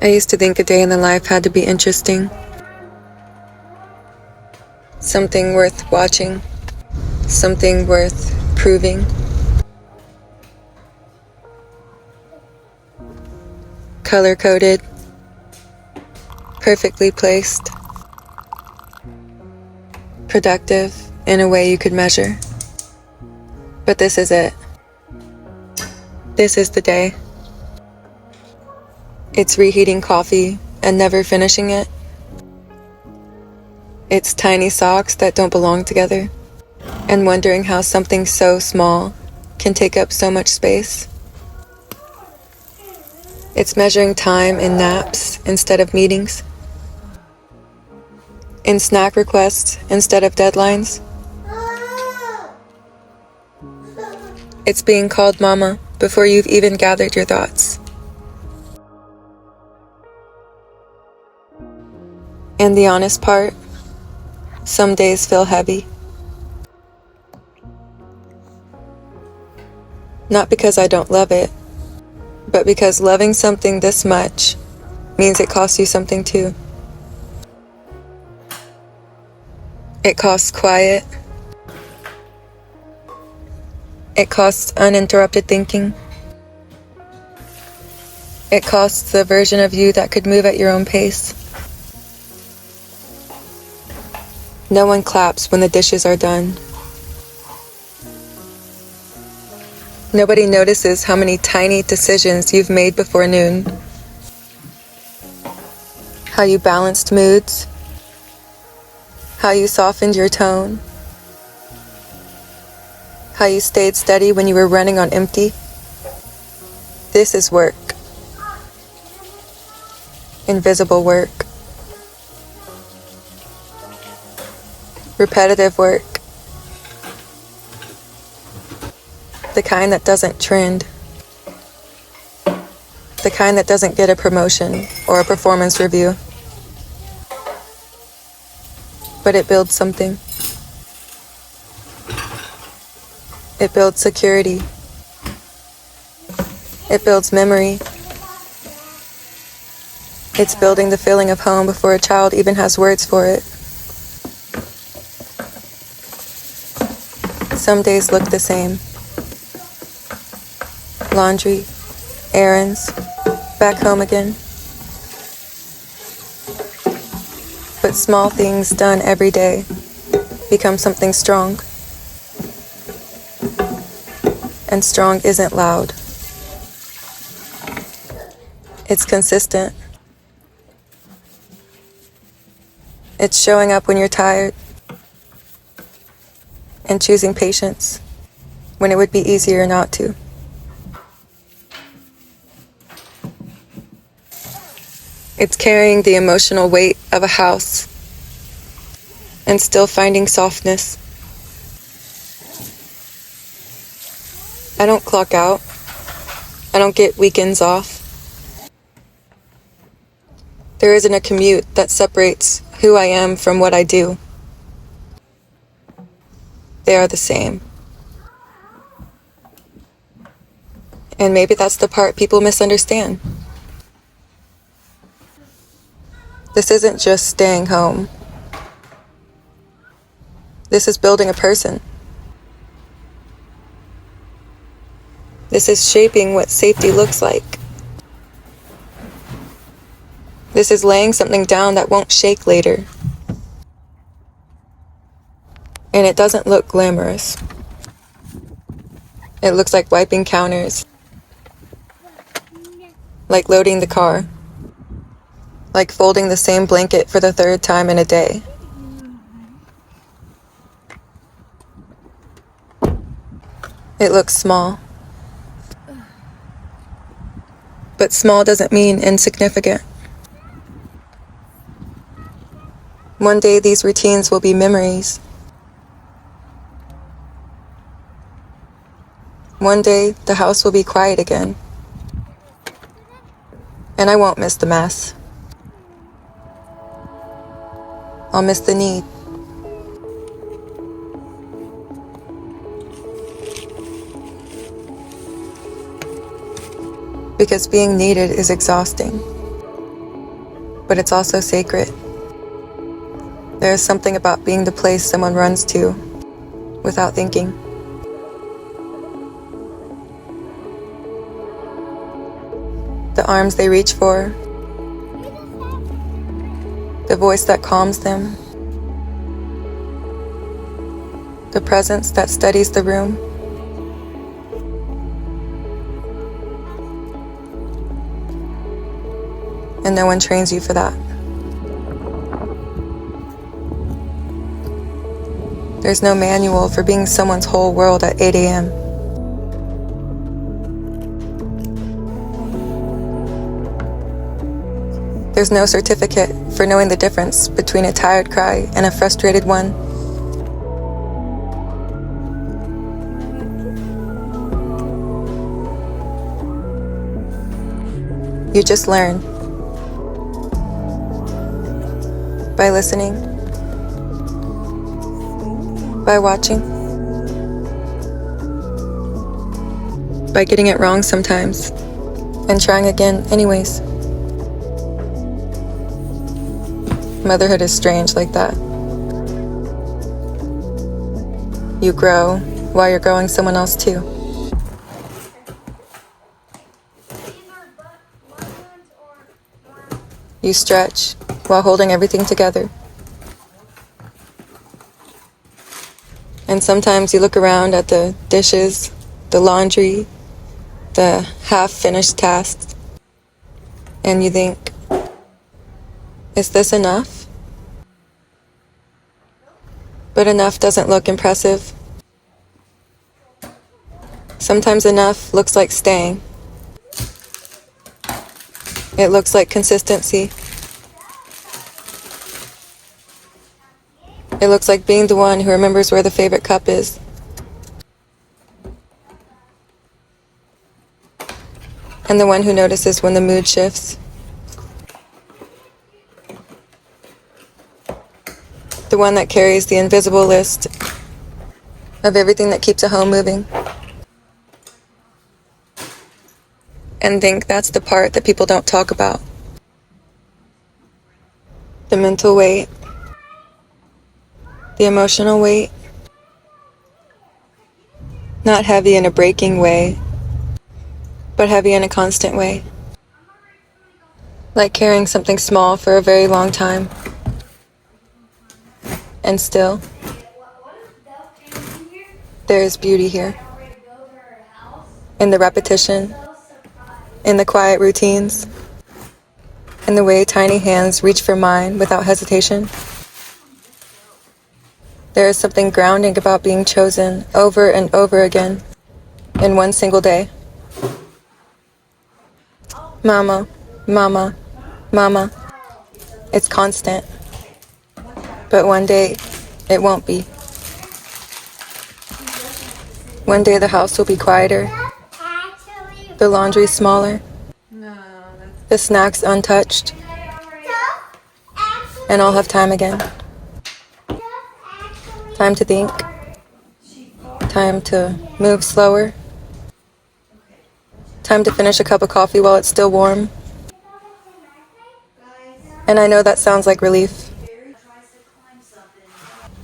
I used to think a day in the life had to be interesting. Something worth watching. Something worth proving. Color-coded. Perfectly placed. Productive in a way you could measure. But this is it. This is the day. It's reheating coffee and never finishing it. It's tiny socks that don't belong together, and wondering how something so small can take up so much space. It's measuring time in naps instead of meetings, in snack requests instead of deadlines. It's being called mama before you've even gathered your thoughts. And the honest part, some days feel heavy. Not because I don't love it, but because loving something this much means it costs you something too. It costs quiet. It costs uninterrupted thinking. It costs the version of you that could move at your own pace. No one claps when the dishes are done. Nobody notices how many tiny decisions you've made before noon. How you balanced moods. How you softened your tone. How you stayed steady when you were running on empty. This is work. Invisible work. Repetitive work. The kind that doesn't trend. The kind that doesn't get a promotion or a performance review. But it builds something. It builds security. It builds memory. It's building the feeling of home before a child even has words for it. Some days look the same. Laundry, errands, back home again. But small things done every day become something strong. And strong isn't loud. It's consistent. It's showing up when you're tired. And choosing patience when it would be easier not to. It's carrying the emotional weight of a house and still finding softness. I don't clock out. I don't get weekends off. There isn't a commute that separates who I am from what I do. They are the same. And maybe that's the part people misunderstand. This isn't just staying home. This is building a person. This is shaping what safety looks like. This is laying something down that won't shake later. And it doesn't look glamorous. It looks like wiping counters. Like loading the car. Like folding the same blanket for the third time in a day. It looks small. But small doesn't mean insignificant. One day these routines will be memories. One day the house will be quiet again. And I won't miss the mess. I'll miss the need. Because being needed is exhausting. but it's also sacred. There is something about being the place someone runs to without thinking. The arms they reach for, the voice that calms them, the presence that steadies the room. And no one trains you for that. There's no manual for being someone's whole world at 8 a.m. There's no certificate for knowing the difference between a tired cry and a frustrated one. You just learn. By listening. By watching. By getting it wrong sometimes. And trying again anyways. Motherhood is strange like that. You grow while you're growing someone else too. You stretch while holding everything together. And sometimes you look around at the dishes, the laundry, the half-finished tasks, and you think, is this enough? But enough doesn't look impressive. Sometimes enough looks like staying. It looks like consistency. It looks like being the one who remembers where the favorite cup is. And the one who notices when the mood shifts. The one that carries the invisible list of everything that keeps a home moving. And think that's the part that people don't talk about. The mental weight. The emotional weight. Not heavy in a breaking way, but heavy in a constant way. Like carrying something small for a very long time. And still, there is beauty here. In the repetition, in the quiet routines, in the way tiny hands reach for mine without hesitation. There is something grounding about being chosen over and over again in one single day. Mama, mama, mama. It's constant. But one day, it won't be. One day the house will be quieter, the laundry smaller, the snacks untouched, and I'll have time again. Time to think, time to move slower, time to finish a cup of coffee while it's still warm. And I know that sounds like relief.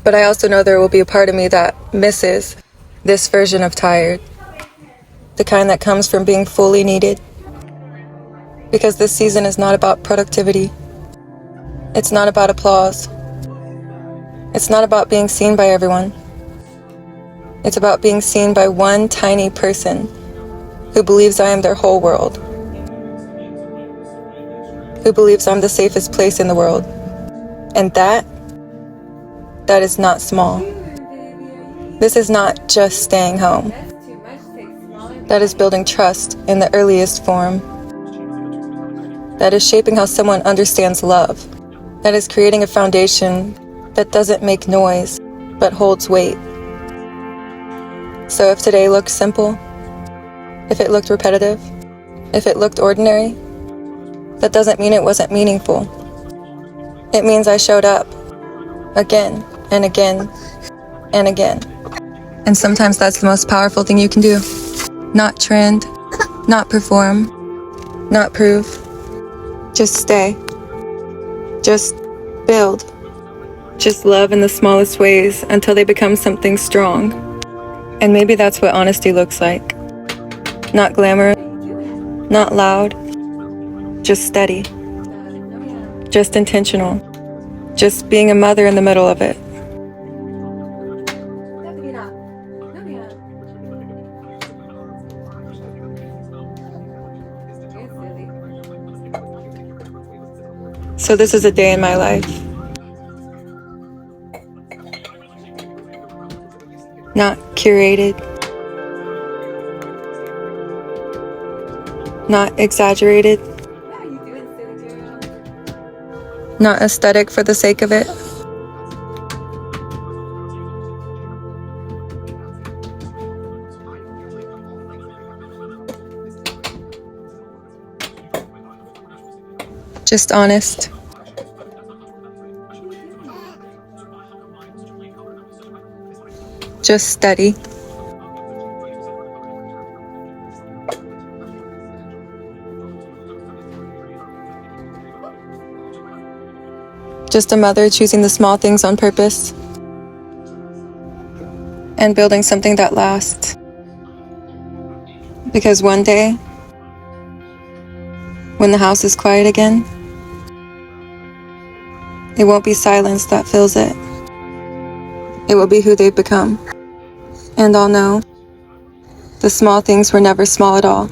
But I also know there will be a part of me that misses this version of tired. The kind that comes from being fully needed. Because this season is not about productivity. It's not about applause. It's not about being seen by everyone. It's about being seen by one tiny person who believes I am their whole world. Who believes I'm the safest place in the world. And that is not small. This is not just staying home. That is building trust in the earliest form. That is shaping how someone understands love. That is creating a foundation that doesn't make noise, but holds weight. So if today looked simple, if it looked repetitive, if it looked ordinary, that doesn't mean it wasn't meaningful. It means I showed up again and again and again. And sometimes that's the most powerful thing you can do. Not trend, not perform, not prove. Just stay. Just build. Just love in the smallest ways until they become something strong. And maybe that's what honesty looks like. Not glamour, not loud, just steady. Just intentional. Just being a mother in the middle of it. So this is a day in my life. Not curated. Not exaggerated. Not aesthetic for the sake of it. Just honest. Just steady. Just a mother choosing the small things on purpose and building something that lasts. Because one day, when the house is quiet again, it won't be silence that fills it. It will be who they've become. And I'll know the small things were never small at all.